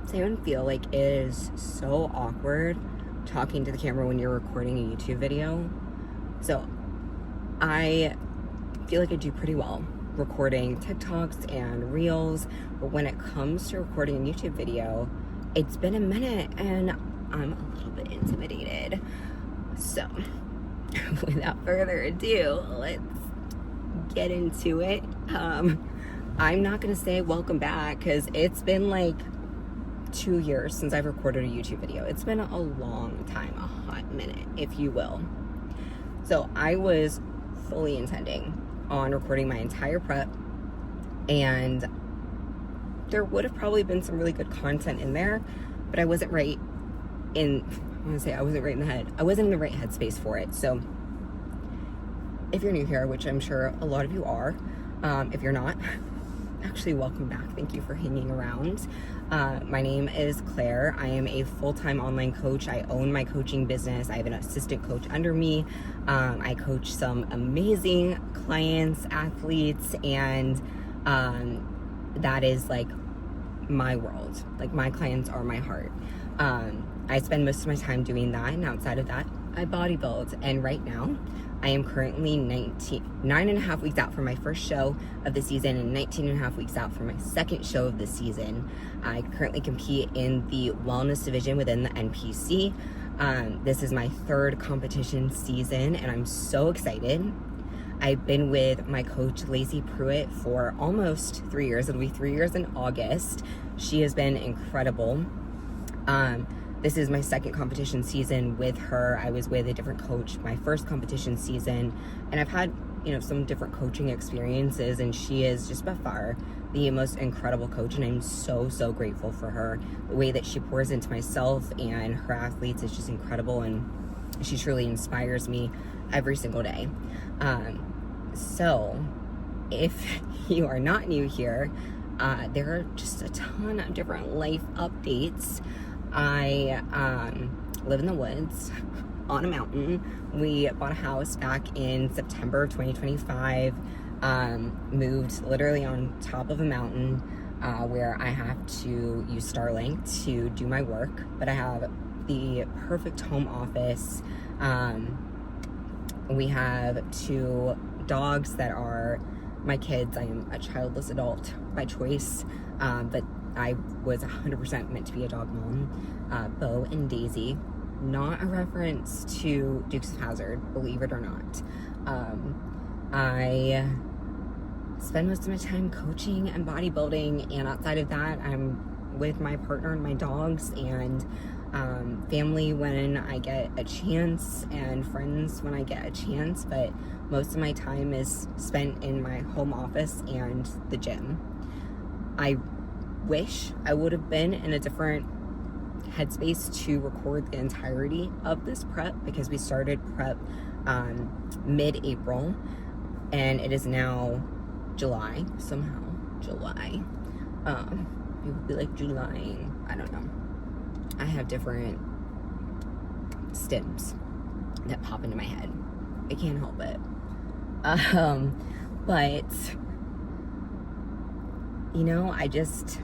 Does anyone feel like it is so awkward talking to the camera when you're recording a YouTube video? So I feel like I do pretty well recording TikToks and Reels, but when it comes to recording a YouTube video, it's been a minute and I'm a little bit intimidated. So without further ado, let's get into it. I'm not gonna say welcome back because it's been like 2 years since I've recorded a YouTube video. It's been a long time, a hot minute, if you will. So I was fully intending on recording my entire prep, and there would have probably been some really good content in there, but I wasn't right in, I'm gonna say I wasn't right in the head. I wasn't in the right headspace for it. So if you're new here, which I'm sure a lot of you are, if you're not, actually welcome back. Thank you for hanging around. My name is Claire. I am a full-time online coach. I own my coaching business. I have an assistant coach under me. I coach some amazing clients, athletes, and that is like my world. Like, my clients are my heart. I spend most of my time doing that, and outside of that, I bodybuild. And right now, I am currently 9.5 weeks out from my first show of the season and 19.5 weeks out from my second show of the season. I currently compete in the wellness division within the NPC. This is my third competition season, and I'm so excited. I've been with my coach, Lacey Pruitt, for almost 3 years. It'll be 3 years in August. She has been incredible. This is my second competition season with her. I was with a different coach my first competition season, and I've had, some different coaching experiences, and she is just by far the most incredible coach, and I'm so, so grateful for her. The way that she pours into myself and her athletes is just incredible, and she truly inspires me every single day. So if you are not new here, there are just a ton of different life updates. I live in the woods on a mountain. We bought a house back in September of 2025, moved literally on top of a mountain where I have to use Starlink to do my work, but I have the perfect home office. We have 2 dogs that are my kids. I am a childless adult by choice, but I was 100% meant to be a dog mom. Bo and Daisy, not a reference to Dukes of Hazzard, believe it or not. I spend most of my time coaching and bodybuilding, and outside of that, I'm with my partner and my dogs, and family when I get a chance, and friends when I get a chance, but most of my time is spent in my home office and the gym. I wish I would have been in a different headspace to record the entirety of this prep, because we started prep mid-April, and it is now July, somehow. July. It would be like July, I don't know. I have different stems that pop into my head. I can't help it. But I just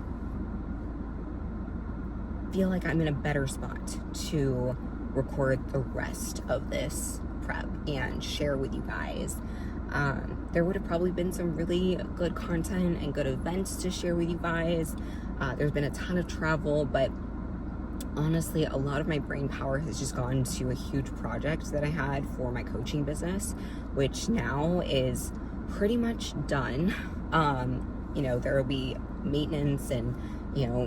feel like I'm in a better spot to record the rest of this prep and share with you guys. There would have probably been some really good content and good events to share with you guys. There's been a ton of travel, but honestly, a lot of my brain power has just gone to a huge project that I had for my coaching business, which now is pretty much done. There will be maintenance and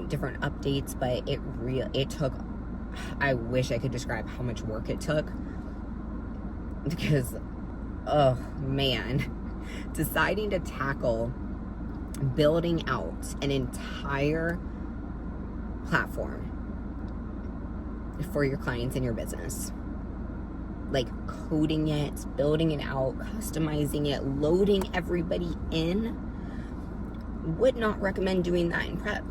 different updates, but it took, I wish I could describe how much work it took, because oh man, deciding to tackle building out an entire platform for your clients in your business, like coding it, building it out, customizing it, loading everybody in, would not recommend doing that in prep.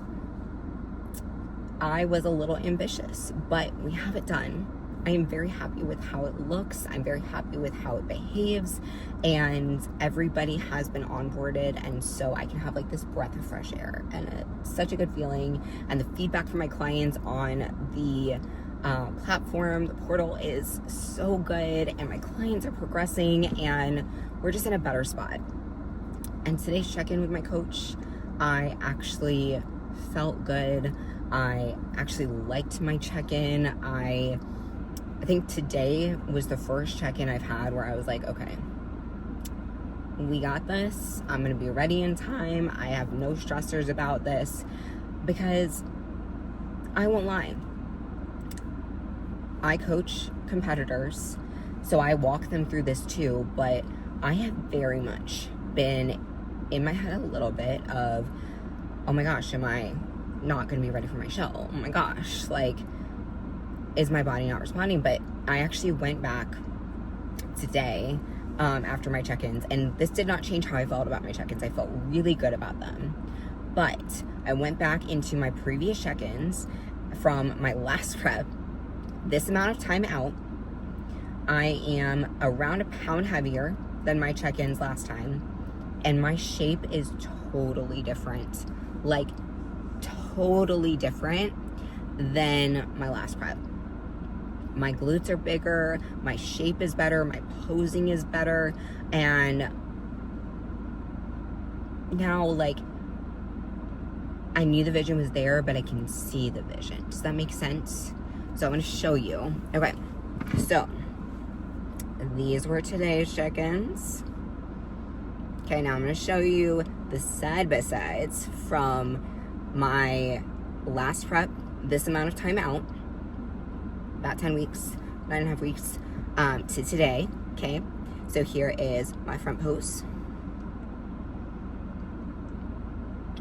I was a little ambitious, but we have it done. I am very happy with how it looks. I'm very happy with how it behaves, and everybody has been onboarded, and so I can have like this breath of fresh air, and it's such a good feeling. And the feedback from my clients on the platform, the portal, is so good, and my clients are progressing, and we're just in a better spot. And today's check-in with my coach, I actually felt good. I actually liked my check-in. I think today was the first check-in I've had where I was like, okay, we got this. I'm gonna be ready in time. I have no stressors about this, because I won't lie, I coach competitors, so I walk them through this too, but I have very much been in my head a little bit of, oh my gosh, am I not gonna be ready for my show? Oh my gosh, like, is my body not responding? But I actually went back today after my check-ins, and this did not change how I felt about my check-ins. I felt really good about them, but I went back into my previous check-ins from my last prep. This amount of time out, I am around a pound heavier than my check-ins last time, and my shape is totally different, like totally different than my last prep. My glutes are bigger, my shape is better, my posing is better, and now, like, I knew the vision was there, but I can see the vision. Does that make sense? So I'm gonna show you. Okay, so these were today's check-ins. Okay, now I'm gonna show you the side-by-sides from my last prep, this amount of time out, about 10 weeks, 9.5 weeks, to today, okay? So here is my front pose.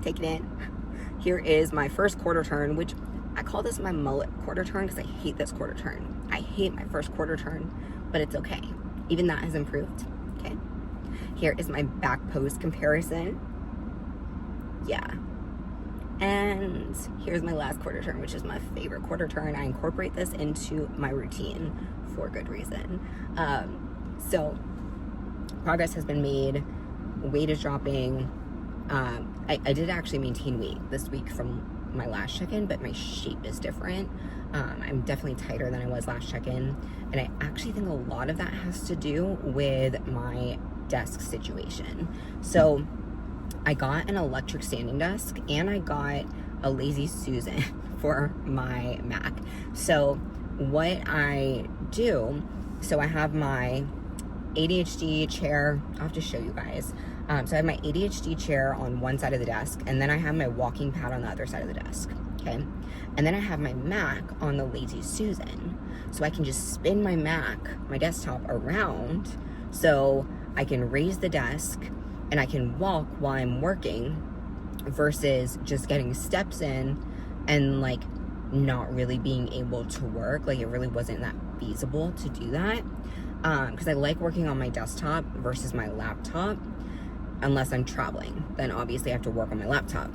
Take it in. Here is my first quarter turn, which I call this my mullet quarter turn because I hate this quarter turn. I hate my first quarter turn, but it's okay. Even that has improved, okay? Here is my back pose comparison. Yeah. And here's my last quarter turn, which is my favorite quarter turn. I incorporate this into my routine for good reason. So progress has been made. Weight is dropping. I did actually maintain weight this week from my last check-in, but my shape is different. I'm definitely tighter than I was last check-in, and I actually think a lot of that has to do with my desk situation. So I got an electric standing desk, and I got a Lazy Susan for my Mac. So what I do, so I have my ADHD chair. I'll have to show you guys. So I have my ADHD chair on one side of the desk, and then I have my walking pad on the other side of the desk, okay? And then I have my Mac on the Lazy Susan. So I can just spin my Mac, my desktop, around so I can raise the desk and I can walk while I'm working versus just getting steps in and like not really being able to work. Like, it really wasn't that feasible to do that. Because I like working on my desktop versus my laptop. Unless I'm traveling, then obviously I have to work on my laptop.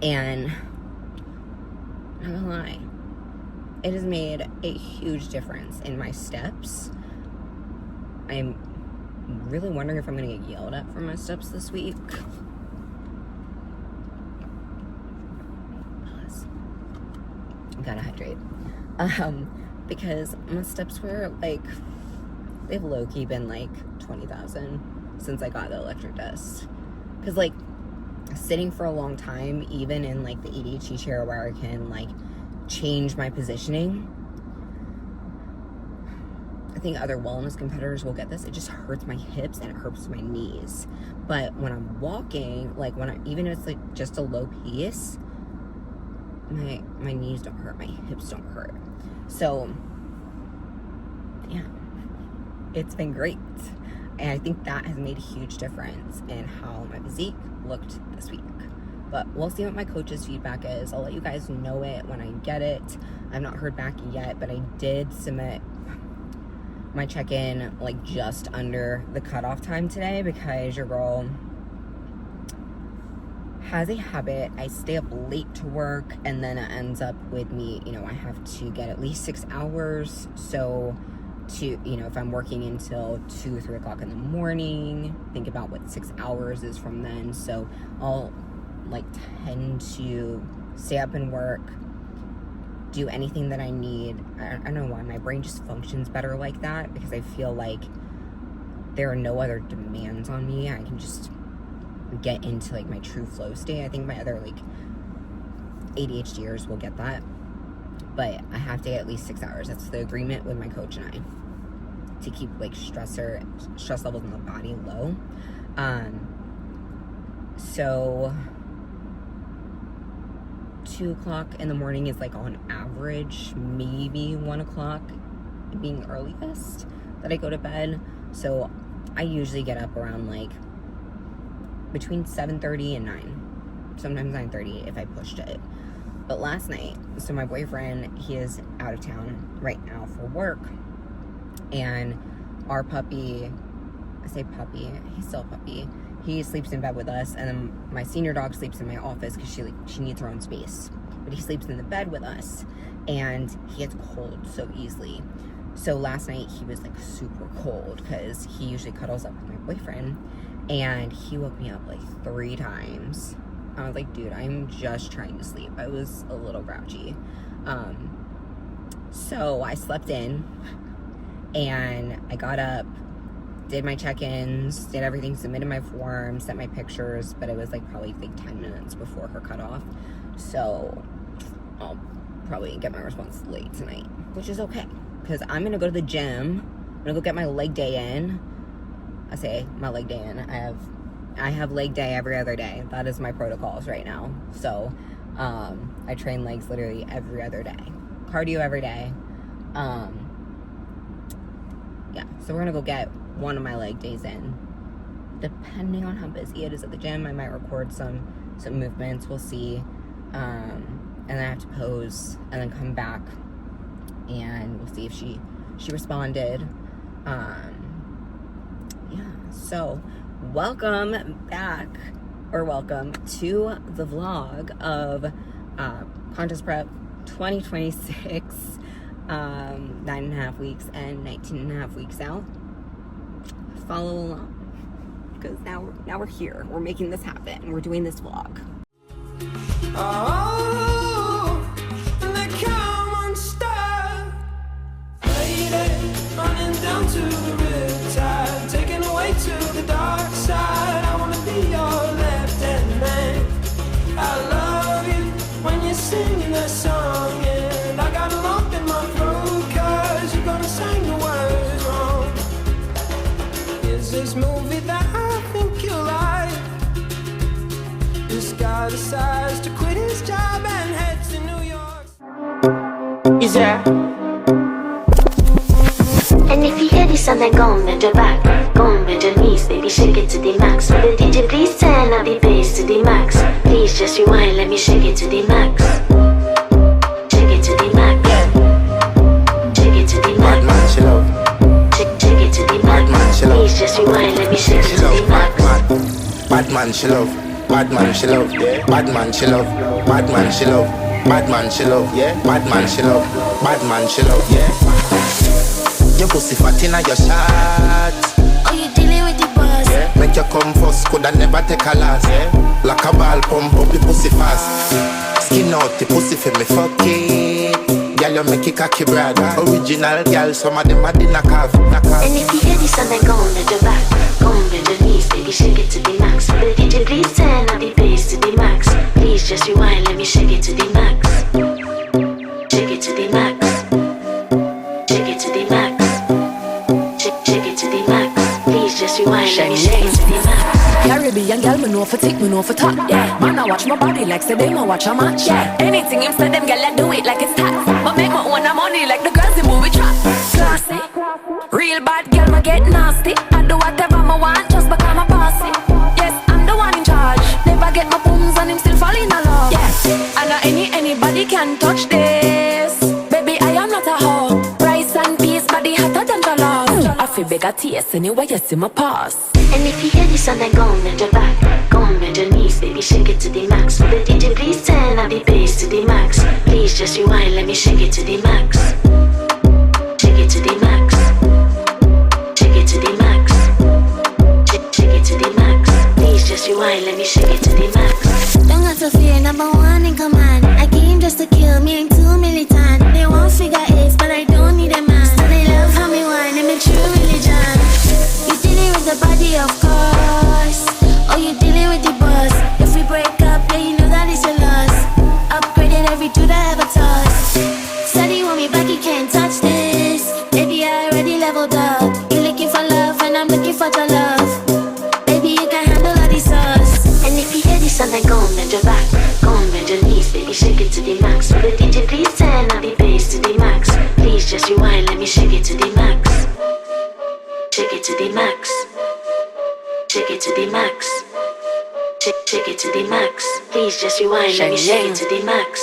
And I'm not gonna lie, it has made a huge difference in my steps. I'm really wondering if I'm gonna get yelled at for my steps this week. Gotta hydrate. Because my steps were like, they've low-key been like 20,000 since I got the electric desk. Because like sitting for a long time, even in like the ADHD chair where I can like change my positioning, I think other wellness competitors will get this. It just hurts my hips and it hurts my knees. But when I'm walking, like even if it's like just a low pace, my knees don't hurt, my hips don't hurt. So yeah, it's been great. And I think that has made a huge difference in how my physique looked this week. But we'll see what my coach's feedback is. I'll let you guys know it when I get it. I've not heard back yet, but I did submit my check-in like just under the cutoff time today because your girl has a habit. I stay up late to work, and then it ends up with me, you know, I have to get at least 6 hours. So to, you know, if I'm working until 2 or 3 o'clock in the morning, think about what 6 hours is from then. So I'll like tend to stay up and work, do anything that I need. I don't know why my brain just functions better like that, because I feel like there are no other demands on me. I can just get into like my true flow state. I think my other like ADHDers will get that, but I have to get at least 6 hours. That's the agreement with my coach and I, to keep like stress levels in the body low. So 2 o'clock in the morning is like on average, maybe 1 o'clock being earliest that I go to bed. So I usually get up around like between 7:30 and 9, sometimes 9:30 if I pushed it. But last night, so my boyfriend, he is out of town right now for work, and our puppy, I say puppy, he's still a puppy, he sleeps in bed with us, and then my senior dog sleeps in my office because she needs her own space. But he sleeps in the bed with us, and he gets cold so easily. So last night he was like super cold because he usually cuddles up with my boyfriend, and he woke me up like 3 times. I was like, dude, I'm just trying to sleep. I was a little grouchy. So I slept in, and I got up, did my check-ins, did everything, submitted my form, sent my pictures, but it was like probably like 10 minutes before her cutoff. So I'll probably get my response late tonight, which is okay, because I'm gonna go to the gym. I'm gonna go get my leg day in. I say my leg day in. I have leg day every other day. That is my protocols right now. So I train legs literally every other day. Cardio every day. Yeah, so we're gonna go get one of my leg days in. Depending on how busy it is at the gym, I might record some movements. We'll see. And then I have to pose and then come back, and we'll see if she responded. Yeah, so welcome back, or welcome to the vlog of Contest Prep 2026, 9.5 weeks and 19.5 weeks out. Follow along, because now we're here. We're making this happen. We're doing this vlog. Oh, and they come unstuck, lady, running down to the riptide, taken away to the dark side. I wanna be your left-hand man. I love you when you're singing that song, and I got a lump in my throat 'cause you're gonna sing the words wrong. Is this movie that I think you like? This guy decides to quit his job and head to New York. Is that? And if you hear this song, then go and bend your back, go and bend your knees, baby, shake it to the max. Will the DJ please turn up the bass to the max? Please just rewind, let me shake it to the max. Shake it to the max. Shake it to the max. Bad man, she love. Shake it to the max. Please just rewind, let me shake it to the max. Bad man, she love. Bad man, she love. Bad man, she love. Bad man, she love. Bad man, she love. Bad man, she love. Bad man, she love. Your pussy fat inna your shot. Oh, you dealing with the boss? Make you come first, coulda never take a last. Like a ball pump up the pussy fast. Skin out the pussy for me fuck it. Girl, you make it cocky brad. Original girl, some of them a dinner calf. And if you hear this song, then go and bend your back, go and bend your knees, baby, shake it to the max. Will the DJ please turn up the bass to the max? Please just rewind, let me shake it to the max. Shake it to the max. Shake it to the max. Shake it to the max. Please just rewind, let me shake it to the max. Caribbean girl, me know for tick, me know for talk. Yeah, man, I watch my body like say they ma watch a match. Yeah, anything him say them girl, I do it like it's tax. But make my own money like the girls in movie trap. Classy, real bad girl, me get nasty. I do whatever I want just because I'm bossy. Yes, I'm the one in charge. Never get my booms and him still fall in love. Yeah, and anybody can touch this. Baby, I am not a hoe. Rice and peas, body hotter than jollof. fi beg a taste anyway you see my pass. And if you hear this song, then go on bend your back, go on bend your knees, baby, shake it to the max. Will the DJ please turn up the bass to the max? Please just rewind, let me shake it to the max. Shake it to the max. Shake it to the max. Shake it to the max. Please just rewind, let me shake it to the max. Don't got to fear, number one in command. I came just to kill me, ain't too militant. They won't figure eight, but I don't need a man. So they love how me whine, and me true religion. You dealing with the body, of course. Oh, you dealing with the boss. If we break up, yeah, you know that it's a loss. Upgraded every dude I ever touched. Said he want me back, he can't touch this. Baby, I already leveled up. You looking for love, and I'm looking for your love. Baby, you can handle all these sauce. And if you hear this song, then go on bend your back, go on bend your knees, baby, shake it to the max. Will the DJ please turn up the bass to the max? Please just rewind, let me shake it to the max. Shake it to the max. Shake it to the max. Shake it to the max. Please just rewind, let me shake it to the max.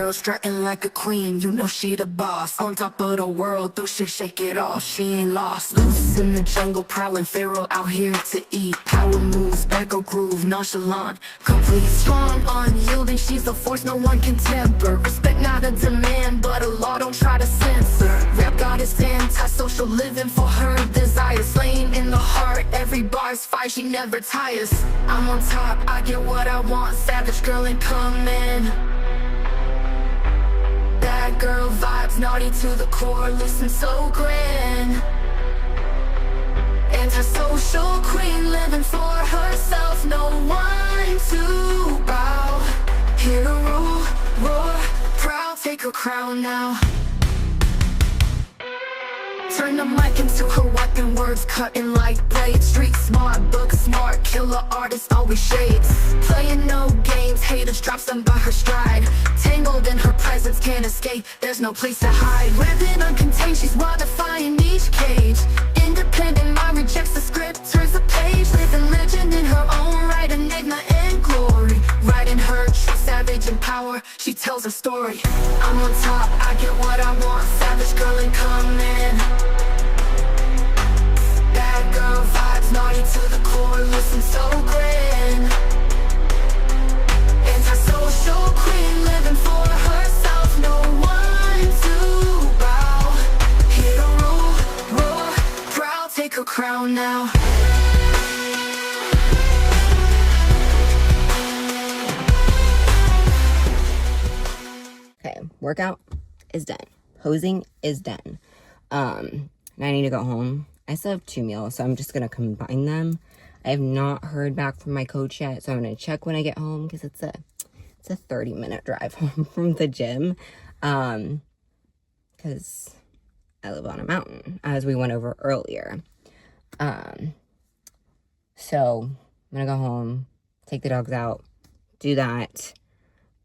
Strutting like a queen, you know she the boss. On top of the world, though shit, shake it off. She ain't lost. Loose in the jungle, prowling feral, out here to eat. Power moves, back or groove, nonchalant, complete. Strong, unyielding, she's a force no one can temper. Respect not a demand, but a law don't try to censor. Rap goddess, anti-social living for her desire. Slain in the heart, every bar's fight, she never tires. I'm on top, I get what I want. Savage girl incoming. Bad girl vibes, naughty to the core, listen so grand. Anti-social queen, living for herself, no one to bow. Here to rule, roar, proud, take her crown now. Turn the mic into her weapon, words cutting like blades. Street smart, book smart, killer artist, always shades. Playing no games, haters drops them by her stride. Tangled in her presence, can't escape, there's no place to hide. Weapon uncontained, she's modifying each cage. Independent mind rejects the script, turns the page. Living legend in her own right, enigma and glory. Riding her true savage and power, she tells her story. I'm on top, I get what I want, savage girl incoming. Bad girl vibes, naughty to the core, listen so grand. Anti-social queen, living for herself, no one to bow. Here to rule, roar, proud, take her crown now. workout is done. Posing is done. And I need to go home. I still have 2 meals, so I'm just gonna combine them. I have not heard back from my coach yet, so I'm gonna check when I get home because it's a 30-minute drive home from the gym. Because I live on a mountain, as we went over earlier. So I'm gonna go home, take the dogs out, do that,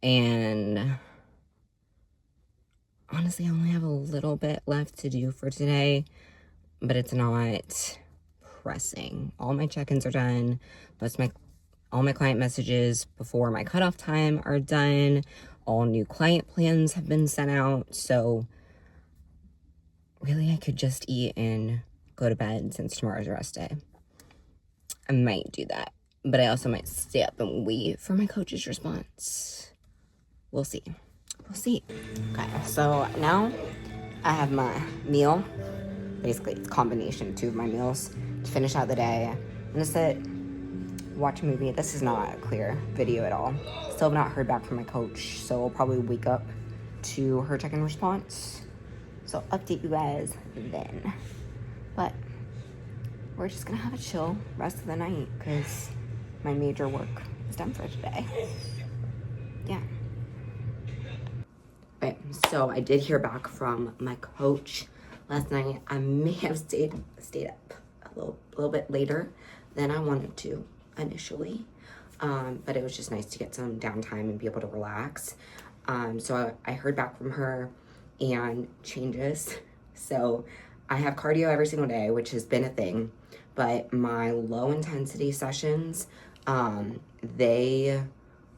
and honestly, I only have a little bit left to do for today, but it's not pressing. All my check-ins are done. All my client messages before my cutoff time are done. All new client plans have been sent out. So really, I could just eat and go to bed since tomorrow's rest day. I might do that, but I also might stay up and wait for my coach's response. We'll see. Okay, so now I have my meal. Basically, it's a combination of 2 of my meals to finish out the day. I'm gonna sit, watch a movie. This is not a clear video at all. Still have not heard back from my coach, so I'll probably wake up to her check-in response. So I'll update you guys then. But we're just gonna have a chill rest of the night because my major work is done for today. Yeah. Okay, so I did hear back from my coach last night. I may have stayed up a little bit later than I wanted to initially, but it was just nice to get some downtime and be able to relax. So I heard back from her and changes. So I have cardio every single day, which has been a thing, but my low intensity sessions, they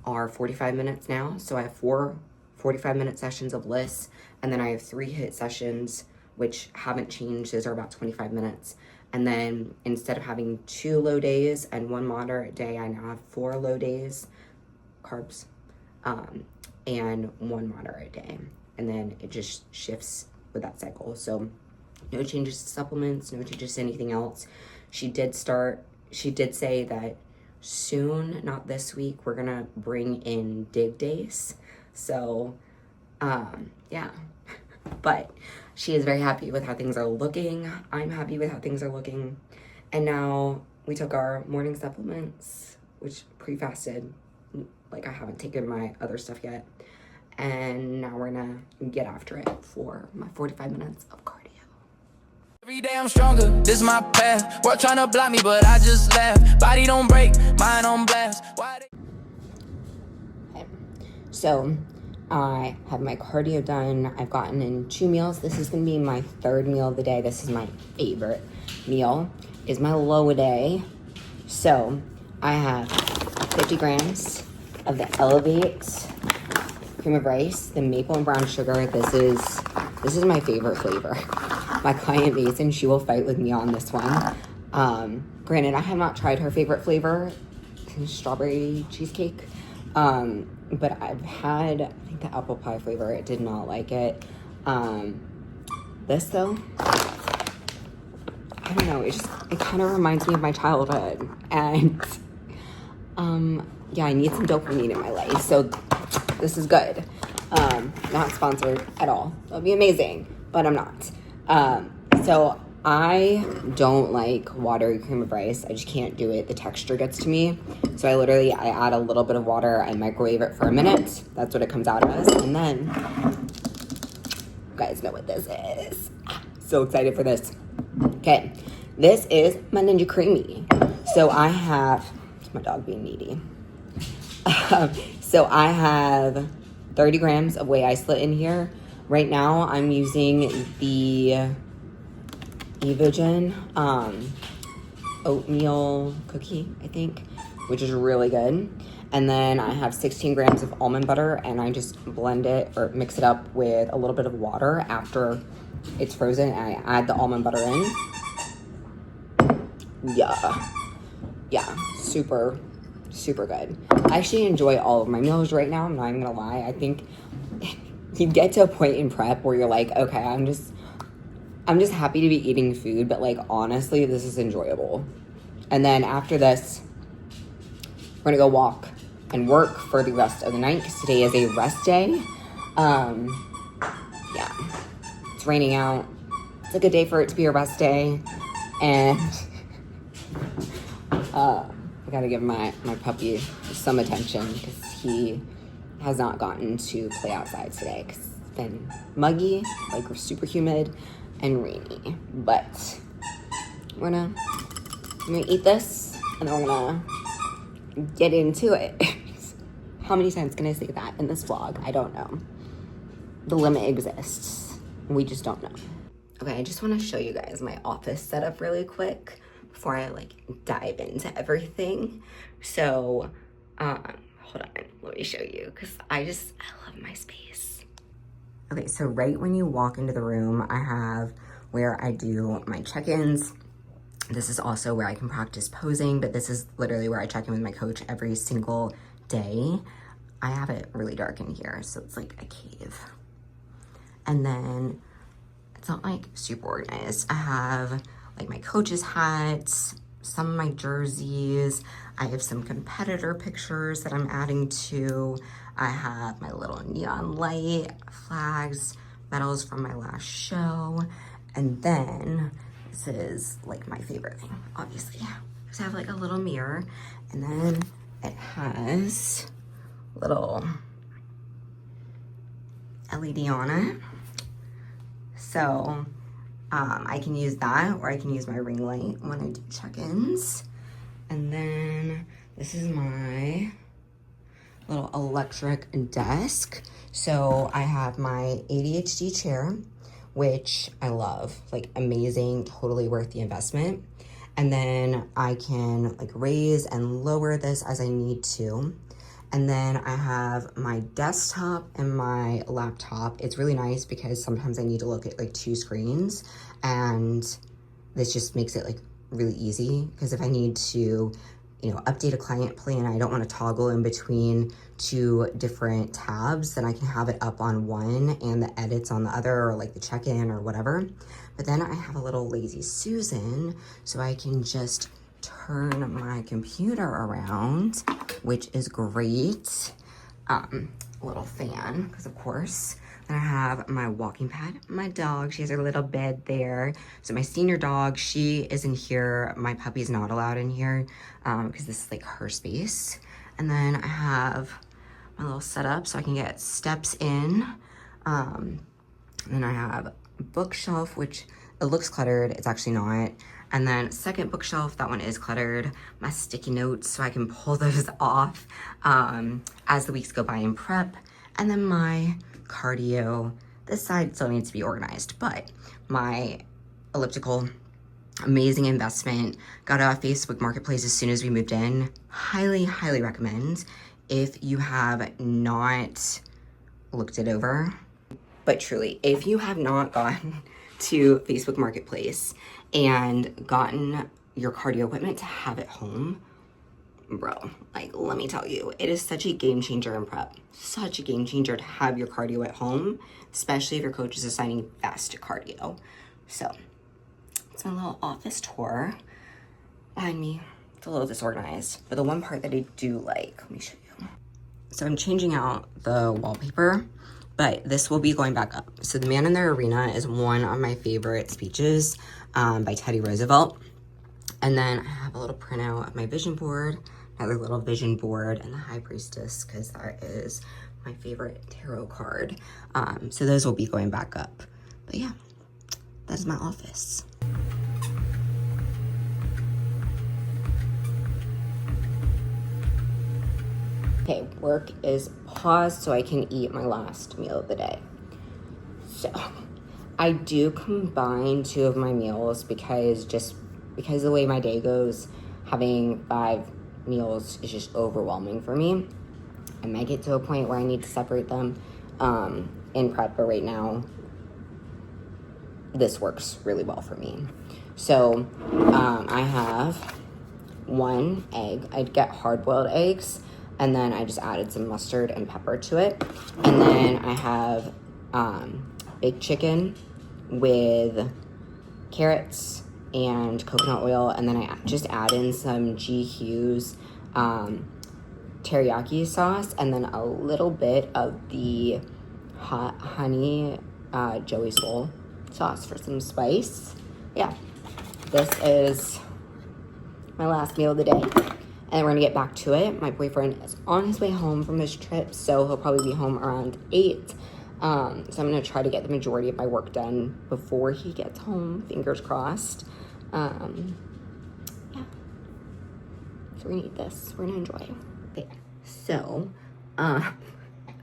are 45 minutes now. So I have 4 45-minute sessions of LISS, and then I have 3 HIIT sessions, which haven't changed. Those are about 25 minutes. And then instead of having 2 low days and 1 moderate day, I now have 4 low days, carbs, and 1 moderate day. And then it just shifts with that cycle. So no changes to supplements, no changes to anything else. She did say that soon, not this week, we're gonna bring in dig days. So, yeah, but she is very happy with how things are looking. I'm happy with how things are looking. And now we took our morning supplements, which pre-fasted, like I haven't taken my other stuff yet. And now we're gonna get after it for my 45 minutes of cardio. Every day I'm stronger, this is my path. World trying to block me, but I just laugh. Body don't break, mind on blast. Why they- So I have my cardio done. I've gotten in 2 meals. This is gonna be my 3rd meal of the day. This is my favorite meal, is my low day. So I have 50 grams of the Elevate cream of rice, the maple and brown sugar. This is my favorite flavor. My client Mason, she will fight with me on this one. Granted, I have not tried her favorite flavor, strawberry cheesecake. But I've had, I think, the apple pie flavor. It did not like it. This though, I don't know, it kind of reminds me of my childhood. And yeah, I need some dopamine in my life, so this is good. Not sponsored at all. That would be amazing, but I'm not. So I don't like watery cream of rice. I just can't do it. The texture gets to me. So I add a little bit of water, I microwave it for a minute. That's what it comes out as. And then, you guys know what this is. So excited for this. Okay, this is my Ninja Creamy. So I have, my dog being needy. So I have 30 grams of whey isolate in here. Right now I'm using the Evogen oatmeal cookie, I think, which is really good. And then I have 16 grams of almond butter, and I just blend it or mix it up with a little bit of water after it's frozen, and I add the almond butter in. Yeah, super good. I actually enjoy all of my meals right now. I'm not even gonna lie. I think you get to a point in prep where you're like, okay, I'm just happy to be eating food, but like, honestly, this is enjoyable. And then after this, we're gonna go walk and work for the rest of the night, because today is a rest day. Yeah, it's raining out. It's a good day for it to be your best day. And I gotta give my puppy some attention because he has not gotten to play outside today because it's been muggy, like we're super humid and rainy. But I'm gonna eat this and then we're gonna get into it. How many times can I say that in this vlog? I don't know. The limit exists. We just don't know. Okay, I just want to show you guys my office setup really quick before I like dive into everything. So, hold on, let me show you because I love my space. Okay, so right when you walk into the room, I have where I do my check-ins. This is also where I can practice posing, but this is literally where I check in with my coach every single day. I have it really dark in here, so it's like a cave. And then it's not like super organized. I have like my coach's hats, some of my jerseys. I have some competitor pictures that I'm adding to. I have my little neon light, flags, medals from my last show. And then this is like my favorite thing, obviously. So I have like a little mirror, and then it has little LED on it. So I can use that, or I can use my ring light when I do check-ins. And then this is my little electric desk. So I have my ADHD chair, which I love, like amazing, totally worth the investment. And then I can like raise and lower this as I need to. And then I have my desktop and my laptop. It's really nice because sometimes I need to look at like two screens, and this just makes it like really easy, because if I need to, you know, update a client plan, I don't want to toggle in between two different tabs, then I can have it up on one and the edits on the other, or like the check-in or whatever. But then I have a little lazy Susan, so I can just turn my computer around, which is great. A little fan, because of course. Then I have my walking pad, my dog, she has her little bed there. So my senior dog, she is in here. My puppy's not allowed in here because this is like her space. And then I have my little setup so I can get steps in. And then I have a bookshelf, which it looks cluttered, it's actually not. And then second bookshelf, that one is cluttered. My sticky notes, so I can pull those off as the weeks go by in prep. And then my cardio, this side still needs to be organized, but my elliptical, amazing investment. Got it off Facebook Marketplace as soon as we moved in. Highly, highly recommend if you have not looked it over. But truly, if you have not gotten to Facebook Marketplace and gotten your cardio equipment to have at home, bro, like, let me tell you, it is such a game changer in prep. Such a game changer to have your cardio at home, especially if your coach is assigning fast cardio. So, it's my little office tour. Behind me, it's a little disorganized, but the one part that I do like, let me show you. So I'm changing out the wallpaper, but this will be going back up. So The Man in the Arena is one of my favorite speeches by Teddy Roosevelt. And then I have a little printout of my vision board, another little vision board, and the High Priestess, because that is my favorite tarot card. So those will be going back up. But yeah, that is my office. Okay, work is paused so I can eat my last meal of the day. So I do combine two of my meals because of the way my day goes, having 5 meals is just overwhelming for me. I might get to a point where I need to separate them in prep, but right now this works really well for me. So I have 1 egg. I'd get hard-boiled eggs, and then I just added some mustard and pepper to it. And then I have baked chicken with carrots and coconut oil, and then I just add in some G. Hughes teriyaki sauce, and then a little bit of the hot honey Joey Soul sauce for some spice. Yeah, this is my last meal of the day, and we're gonna get back to it. My boyfriend is on his way home from his trip, so he'll probably be home around 8. So I'm gonna try to get the majority of my work done before he gets home, fingers crossed. Yeah, so we're gonna eat this, we're gonna enjoy. Okay, so I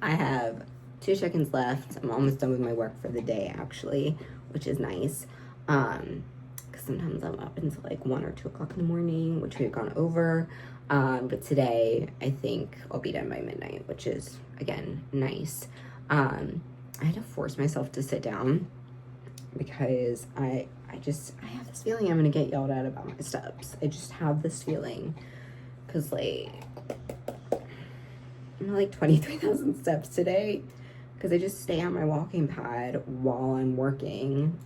have 2 chickens left. I'm almost done with my work for the day, actually, which is nice. Because sometimes I'm up until like 1 or 2 o'clock in the morning, which we've gone over. But today, I think I'll be done by midnight, which is, again, nice. I had to force myself to sit down because I have this feeling I'm going to get yelled at about my steps. I just have this feeling. Because, like, I'm at like 23,000 steps today. Because I just stay on my walking pad while I'm working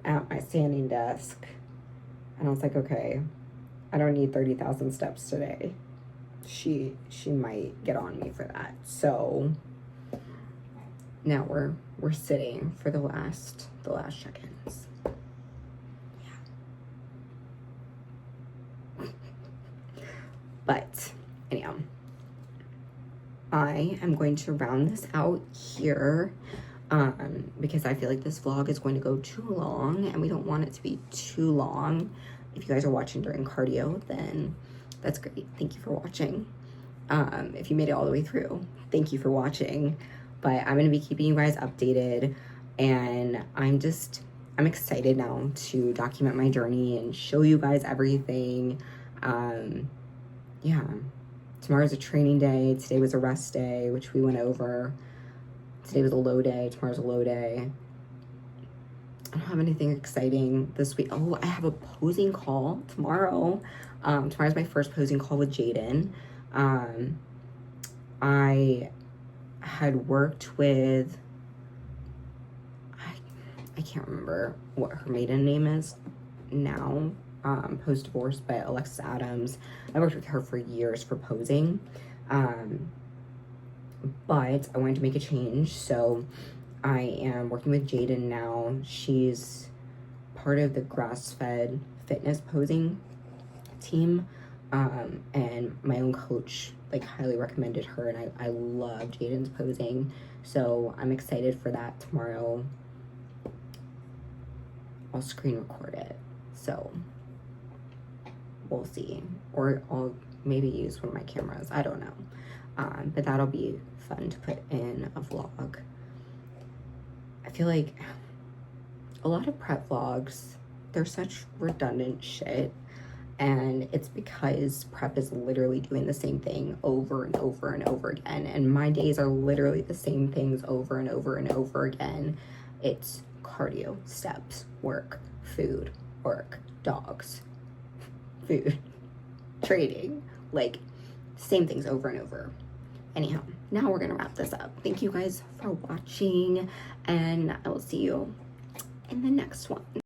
at my standing desk. And I was like, okay, I don't need 30,000 steps today. She might get on me for that. So now we're sitting for the last check-ins. Yeah. But anyhow, I am going to round this out here. Because I feel like this vlog is going to go too long and we don't want it to be too long. If you guys are watching during cardio, then that's great. Thank you for watching. If you made it all the way through, thank you for watching. But I'm going to be keeping you guys updated, and I'm excited now to document my journey and show you guys everything. Yeah, tomorrow's a training day. Today was a rest day, which we went over. Today was a low day. Tomorrow's a low day. I don't have anything exciting this week. Oh, I have a posing call tomorrow. Tomorrow's my first posing call with Jaden. I had worked with, I can't remember what her maiden name is now, post-divorce, but Alexis Adams. I worked with her for years for posing. But I wanted to make a change, so I am working with Jaden now. She's part of the grass-fed fitness posing team, and my own coach like highly recommended her, and I love Jaden's posing, so I'm excited for that tomorrow. I'll screen record it, so we'll see, or I'll maybe use one of my cameras, I don't know. But that'll be fun to put in a vlog. I feel like a lot of prep vlogs, they're such redundant shit, and it's because prep is literally doing the same thing over and over and over again, and my days are literally the same things over and over and over again. It's cardio, steps, work, food, work, dogs, food, training, like same things over and over. Anyhow, now we're gonna wrap this up. Thank you guys for watching, and I will see you in the next one.